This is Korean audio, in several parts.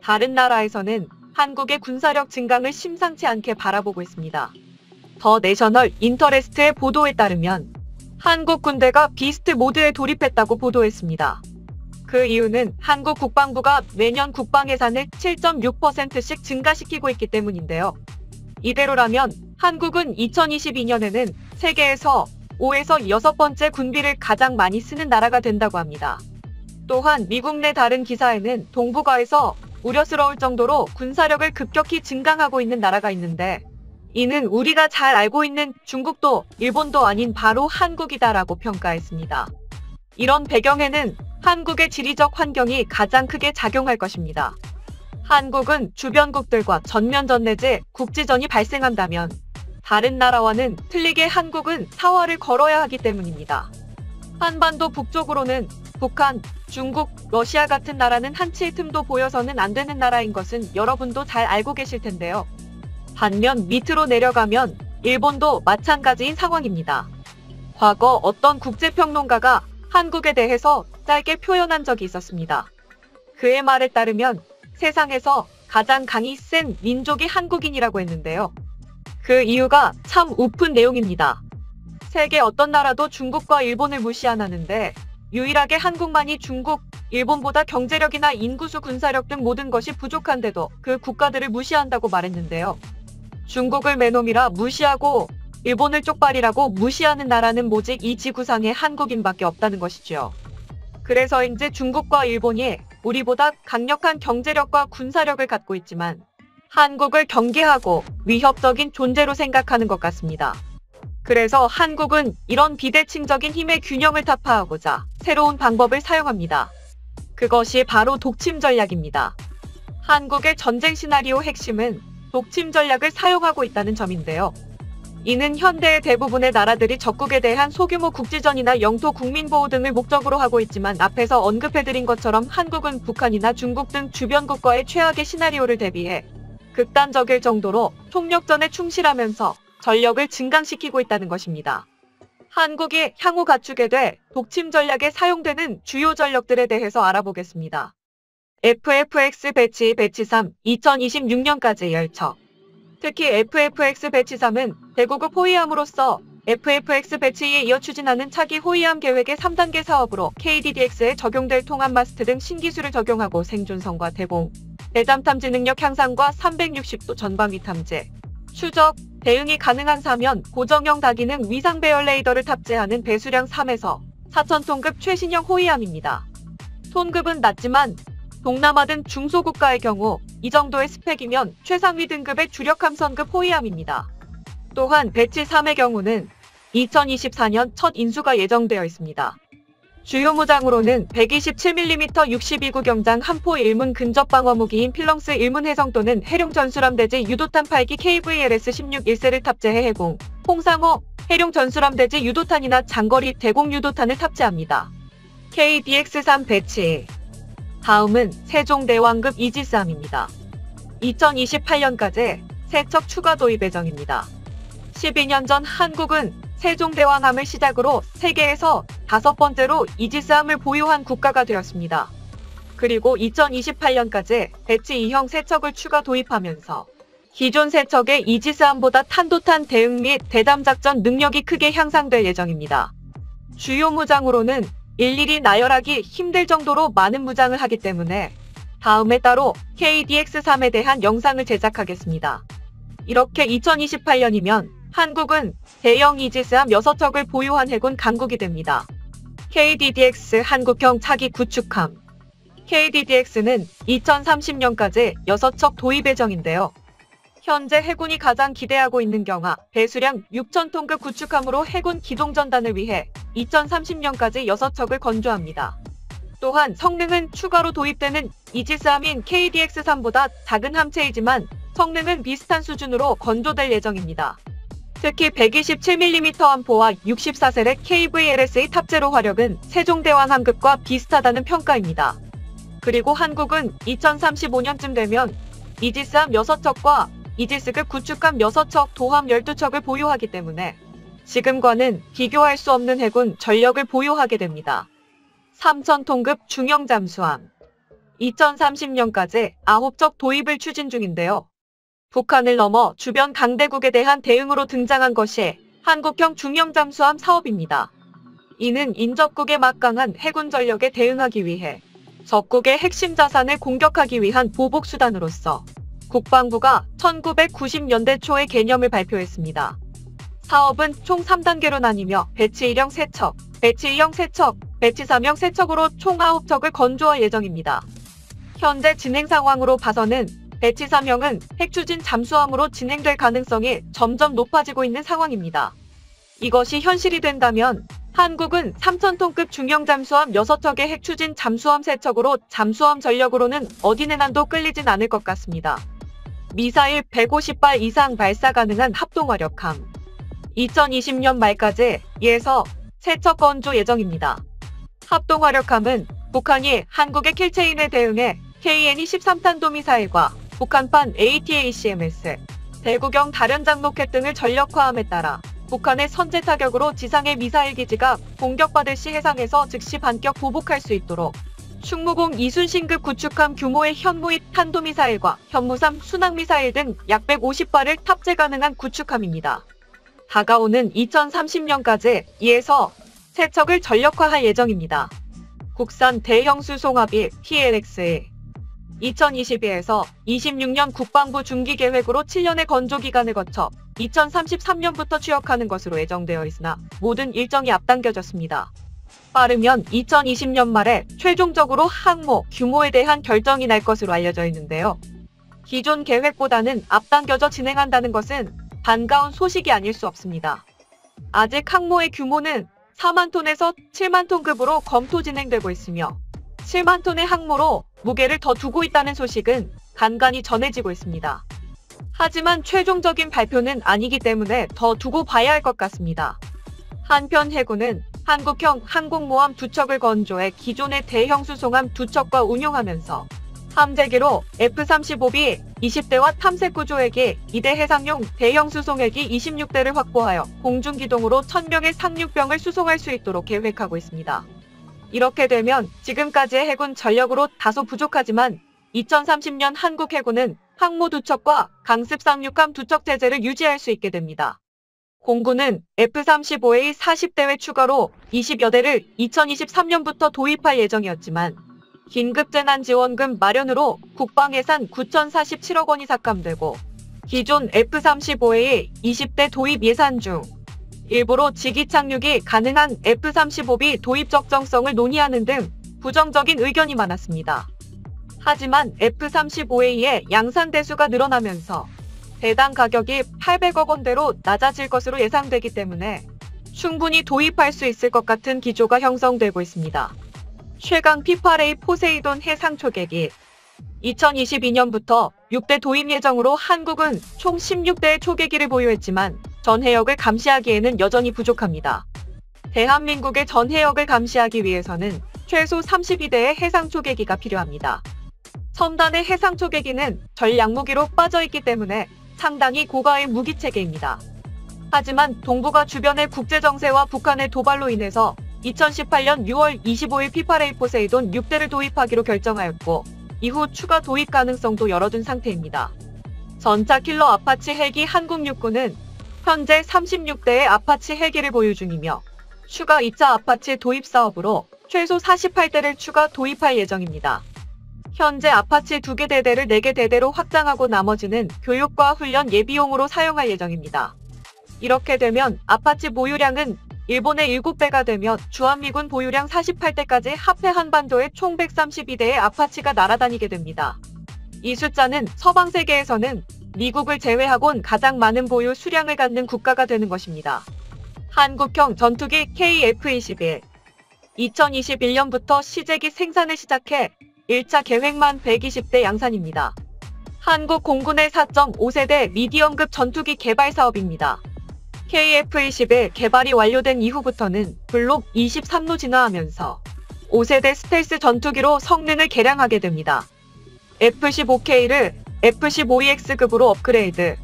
다른 나라에서는 한국의 군사력 증강을 심상치 않게 바라보고 있습니다. 더 내셔널 인터레스트의 보도에 따르면 한국 군대가 비스트 모드에 돌입했다고 보도했습니다. 그 이유는 한국 국방부가 매년 국방 예산을 7.6%씩 증가시키고 있기 때문인데요. 이대로라면 한국은 2022년에는 세계에서 5에서 6번째 군비를 가장 많이 쓰는 나라가 된다고 합니다. 또한 미국 내 다른 기사에는 동북아에서 우려스러울 정도로 군사력을 급격히 증강하고 있는 나라가 있는데 이는 우리가 잘 알고 있는 중국도 일본도 아닌 바로 한국이다라고 평가했습니다. 이런 배경에는 한국의 지리적 환경이 가장 크게 작용할 것입니다. 한국은 주변국들과 전면전 내지 국지전이 발생한다면 다른 나라와는 틀리게 한국은 사활을 걸어야 하기 때문입니다. 한반도 북쪽으로는 북한, 중국, 러시아 같은 나라는 한치의 틈도 보여서는 안 되는 나라인 것은 여러분도 잘 알고 계실 텐데요. 반면 밑으로 내려가면 일본도 마찬가지인 상황입니다. 과거 어떤 국제평론가가 한국에 대해서 짧게 표현한 적이 있었습니다. 그의 말에 따르면 세상에서 가장 강이 센 민족이 한국인이라고 했는데요. 그 이유가 참 우픈 내용입니다. 세계 어떤 나라도 중국과 일본을 무시 안 하는데 유일하게 한국만이 중국, 일본보다 경제력이나 인구수, 군사력 등 모든 것이 부족한데도 그 국가들을 무시한다고 말했는데요. 중국을 매놈이라 무시하고 일본을 쪽발이라고 무시하는 나라는 오직 이 지구상에 한국인밖에 없다는 것이죠. 그래서인지 중국과 일본이 우리보다 강력한 경제력과 군사력을 갖고 있지만 한국을 경계하고 위협적인 존재로 생각하는 것 같습니다. 그래서 한국은 이런 비대칭적인 힘의 균형을 타파하고자 새로운 방법을 사용합니다. 그것이 바로 독침 전략입니다. 한국의 전쟁 시나리오 핵심은 독침 전략을 사용하고 있다는 점인데요. 이는 현대의 대부분의 나라들이 적국에 대한 소규모 국지전이나 영토 국민보호 등을 목적으로 하고 있지만 앞에서 언급해드린 것처럼 한국은 북한이나 중국 등 주변국과의 최악의 시나리오를 대비해 극단적일 정도로 총력전에 충실하면서 전력을 증강시키고 있다는 것입니다. 한국이 향후 갖추게 될 독침 전략에 사용되는 주요 전력들에 대해서 알아보겠습니다. FFX 배치 3, 2026년까지 열척. 특히 FFX 배치 3은 대구급 호위함으로서 FFX 배치에 이어 추진하는 차기 호위함 계획의 3단계 사업으로 KDDX에 적용될 통합 마스트 등 신기술을 적용하고 생존성과 대공, 대잠 탐지 능력 향상과 360도 전방위 탐지, 추적, 대응이 가능한 사면 고정형 다기능 위상 배열 레이더를 탑재하는 배수량 3에서 4,000톤급 최신형 호위함입니다. 톤급은 낮지만 동남아 등 중소국가의 경우 이 정도의 스펙이면 최상위 등급의 주력 함선급 호위함입니다. 또한 배치 3의 경우는 2024년 첫 인수가 예정되어 있습니다. 주요 무장으로는 127mm 62구 경장 함포 1문 근접 방어 무기인 필렁스 1문 해성 또는 해룡 전술함 대지 유도탄 8기 KVLS-16 1세를 탑재해 해공, 홍상호, 해룡 전술함 대지 유도탄이나 장거리 대공 유도탄을 탑재합니다. KDX-3 배치. 다음은 세종대왕급 이지스함입니다. 2028년까지 3척 추가 도입 예정입니다. 12년 전 한국은 세종대왕함을 시작으로 세계에서 5번째로 이지스함을 보유한 국가가 되었습니다. 그리고 2028년까지 배치 2형 3척을 추가 도입하면서 기존 3척의 이지스함보다 탄도탄 대응 및 대담 작전 능력이 크게 향상될 예정입니다. 주요 무장으로는 일일이 나열하기 힘들 정도로 많은 무장을 하기 때문에 다음에 따로 KDX-3에 대한 영상을 제작하겠습니다. 이렇게 2028년이면 한국은 대형 이지스함 6척을 보유한 해군 강국이 됩니다. KDDX 한국형 차기 구축함. KDDX는 2030년까지 6척 도입 예정인데요. 현재 해군이 가장 기대하고 있는 경하 배수량 6,000톤급 구축함으로 해군 기동전단을 위해 2030년까지 6척을 건조합니다. 또한 성능은 추가로 도입되는 이지스함인 KDX-3보다 작은 함체이지만 성능은 비슷한 수준으로 건조될 예정입니다. 특히 127mm 함포와 64셀의 KVLS의 탑재로 화력은 세종대왕함급과 비슷하다는 평가입니다. 그리고 한국은 2035년쯤 되면 이지스함 6척과 이지스급 구축함 6척, 도함 12척을 보유하기 때문에 지금과는 비교할 수 없는 해군 전력을 보유하게 됩니다. 3,000톤급 중형 잠수함. 2030년까지 9척 도입을 추진 중인데요. 북한을 넘어 주변 강대국에 대한 대응으로 등장한 것이 한국형 중형 잠수함 사업입니다. 이는 인접국의 막강한 해군 전력에 대응하기 위해 적국의 핵심 자산을 공격하기 위한 보복수단으로서 국방부가 1990년대 초에 개념을 발표했습니다. 사업은 총 3단계로 나뉘며 배치 1형 3척, 배치 2형 3척, 배치 3형 3척으로 총 9척을 건조할 예정입니다. 현재 진행 상황으로 봐서는 배치 3형은 핵추진 잠수함으로 진행될 가능성이 점점 높아지고 있는 상황입니다. 이것이 현실이 된다면 한국은 3,000톤급 중형 잠수함 6척의 핵추진 잠수함 3척으로 잠수함 전력으로는 어디 내난도 끌리진 않을 것 같습니다. 미사일 150발 이상 발사 가능한 합동화력함. 2020년 말까지 예서 3척 건조 예정입니다. 합동화력함은 북한이 한국의 킬체인에 대응해 KN-13탄도미사일과 북한판 ATACMS, 대구경 다련장 로켓 등을 전력화함에 따라 북한의 선제 타격으로 지상의 미사일 기지가 공격받을 시 해상에서 즉시 반격 보복할 수 있도록 충무공 이순신급 구축함 규모의 현무2 탄도미사일과 현무3 순항미사일 등 약 150발을 탑재 가능한 구축함입니다. 다가오는 2030년까지 이에서 3척을 전력화할 예정입니다. 국산 대형 수송합이 PLXA 2022에서 26년 국방부 중기계획으로 7년의 건조기간을 거쳐 2033년부터 취역하는 것으로 예정되어 있으나 모든 일정이 앞당겨졌습니다. 빠르면 2020년 말에 최종적으로 항모 규모에 대한 결정이 날 것으로 알려져 있는데요. 기존 계획보다는 앞당겨져 진행한다는 것은 반가운 소식이 아닐 수 없습니다. 아직 항모의 규모는 4만 톤에서 7만 톤급으로 검토 진행되고 있으며 7만 톤의 항모로 무게를 더 두고 있다는 소식은 간간히 전해지고 있습니다. 하지만 최종적인 발표는 아니기 때문에 더 두고 봐야 할 것 같습니다. 한편 해군은 한국형 항공모함 2척을 건조해 기존의 대형 수송함 2척과 운용하면서 함재기로 F-35B 20대와 탐색 구조헬기 2대 해상용 대형 수송헬기 26대를 확보하여 공중기동으로 1000명의 상륙병을 수송할 수 있도록 계획하고 있습니다. 이렇게 되면 지금까지의 해군 전력으로 다소 부족하지만 2030년 한국 해군은 항모 2척과 강습 상륙함 2척 체제를 유지할 수 있게 됩니다. 공군은 F-35A 40대회 추가로 20여 대를 2023년부터 도입할 예정이었지만 긴급재난지원금 마련으로 국방예산 9,047억 원이 삭감되고 기존 F-35A 20대 도입 예산 중 일부러 직위 착륙이 가능한 F-35B 도입 적정성을 논의하는 등 부정적인 의견이 많았습니다. 하지만 F-35A의 양산 대수가 늘어나면서 대당 가격이 800억 원대로 낮아질 것으로 예상되기 때문에 충분히 도입할 수 있을 것 같은 기조가 형성되고 있습니다. 최강 P-8A 포세이돈 해상 초계기 2022년부터 6대 도입 예정으로 한국은 총 16대의 초계기를 보유했지만 전 해역을 감시하기에는 여전히 부족합니다. 대한민국의 전 해역을 감시하기 위해서는 최소 32대의 해상 초계기가 필요합니다. 첨단의 해상 초계기는 전략무기로 빠져있기 때문에 상당히 고가의 무기체계입니다. 하지만 동북아 주변의 국제정세와 북한의 도발로 인해서 2018년 6월 25일 P-8A 포세이돈 6대를 도입하기로 결정하였고 이후 추가 도입 가능성도 열어둔 상태입니다. 전차 킬러 아파치 헬기 한국 육군은 현재 36대의 아파치 헬기를 보유 중이며 추가 2차 아파치 도입 사업으로 최소 48대를 추가 도입할 예정입니다. 현재 아파치 2개 대대를 4개 대대로 확장하고 나머지는 교육과 훈련 예비용으로 사용할 예정입니다. 이렇게 되면 아파치 보유량은 일본의 7배가 되며 주한미군 보유량 48대까지 합해 한반도에 총 132대의 아파치가 날아다니게 됩니다. 이 숫자는 서방 세계에서는 미국을 제외하곤 가장 많은 보유 수량을 갖는 국가가 되는 것입니다. 한국형 전투기 KF-21 2021년부터 시제기 생산을 시작해 1차 계획만 120대 양산입니다. 한국 공군의 4.5세대 미디엄급 전투기 개발 사업입니다. KF-21 개발이 완료된 이후부터는 블록 23로 진화하면서 5세대 스텔스 전투기로 성능을 개량하게 됩니다. F-15K를 F-15EX급으로 업그레이드.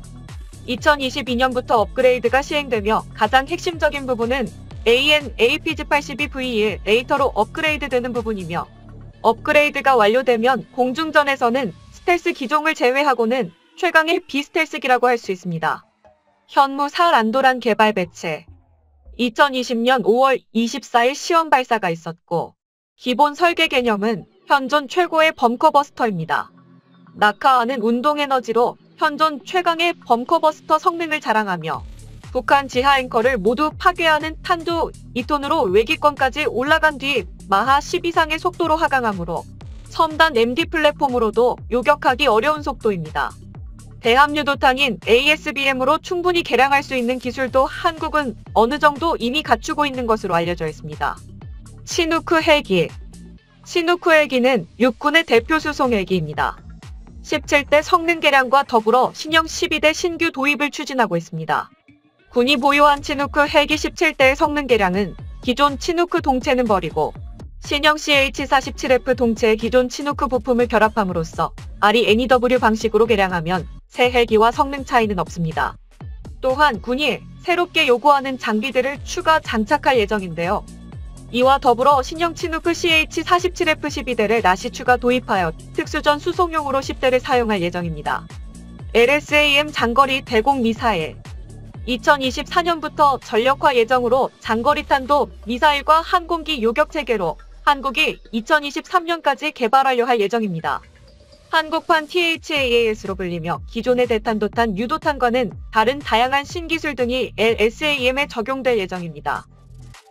2022년부터 업그레이드가 시행되며 가장 핵심적인 부분은 AN APG-82V1 레이터로 업그레이드 되는 부분이며 업그레이드가 완료되면 공중전에서는 스텔스 기종을 제외하고는 최강의 비스텔스기라고 할 수 있습니다. 현무 사란도란 개발 배치 2020년 5월 24일 시험 발사가 있었고 기본 설계 개념은 현존 최고의 벙커버스터입니다. 낙하하는 운동에너지로 현존 최강의 벙커버스터 성능을 자랑하며 북한 지하 앵커를 모두 파괴하는 탄두 2톤으로 외기권까지 올라간 뒤 마하 10 이상의 속도로 하강하므로 첨단 MD 플랫폼으로도 요격하기 어려운 속도입니다. 대함유도탄인 ASBM으로 충분히 개량할 수 있는 기술도 한국은 어느 정도 이미 갖추고 있는 것으로 알려져 있습니다. 치누크 헬기 치누크 헬기는 육군의 대표 수송 헬기입니다. 17대 성능 개량과 더불어 신형 12대 신규 도입을 추진하고 있습니다. 군이 보유한 치누크 헬기 17대의 성능 개량은 기존 치누크 동체는 버리고 신형 CH-47F 동체의 기존 치누크 부품을 결합함으로써 RENEW 방식으로 개량하면 새 헬기와 성능 차이는 없습니다. 또한 군이 새롭게 요구하는 장비들을 추가 장착할 예정인데요. 이와 더불어 신형 치누크 CH-47F 12대를 다시 추가 도입하여 특수전 수송용으로 10대를 사용할 예정입니다. LSAM 장거리 대공 미사일 2024년부터 전력화 예정으로 장거리 탄도 미사일과 항공기 요격 체계로 한국이 2023년까지 개발하려 할 예정입니다. 한국판 THAAS로 불리며 기존의 대탄도탄, 유도탄과는 다른 다양한 신기술 등이 LSAM에 적용될 예정입니다.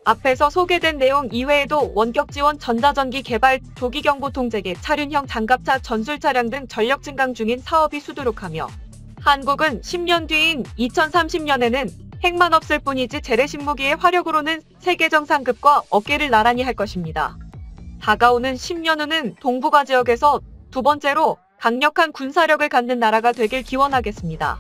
앞에서 소개된 내용 이외에도 원격 지원 전자전기 개발, 조기경보 통제기, 차륜형 장갑차, 전술 차량 등 전력 증강 중인 사업이 수두룩하며 한국은 10년 뒤인 2030년에는 핵만 없을 뿐이지 재래식 무기의 화력으로는 세계 정상급과 어깨를 나란히 할 것입니다. 다가오는 10년 후는 동북아 지역에서 두 번째로 강력한 군사력을 갖는 나라가 되길 기원하겠습니다.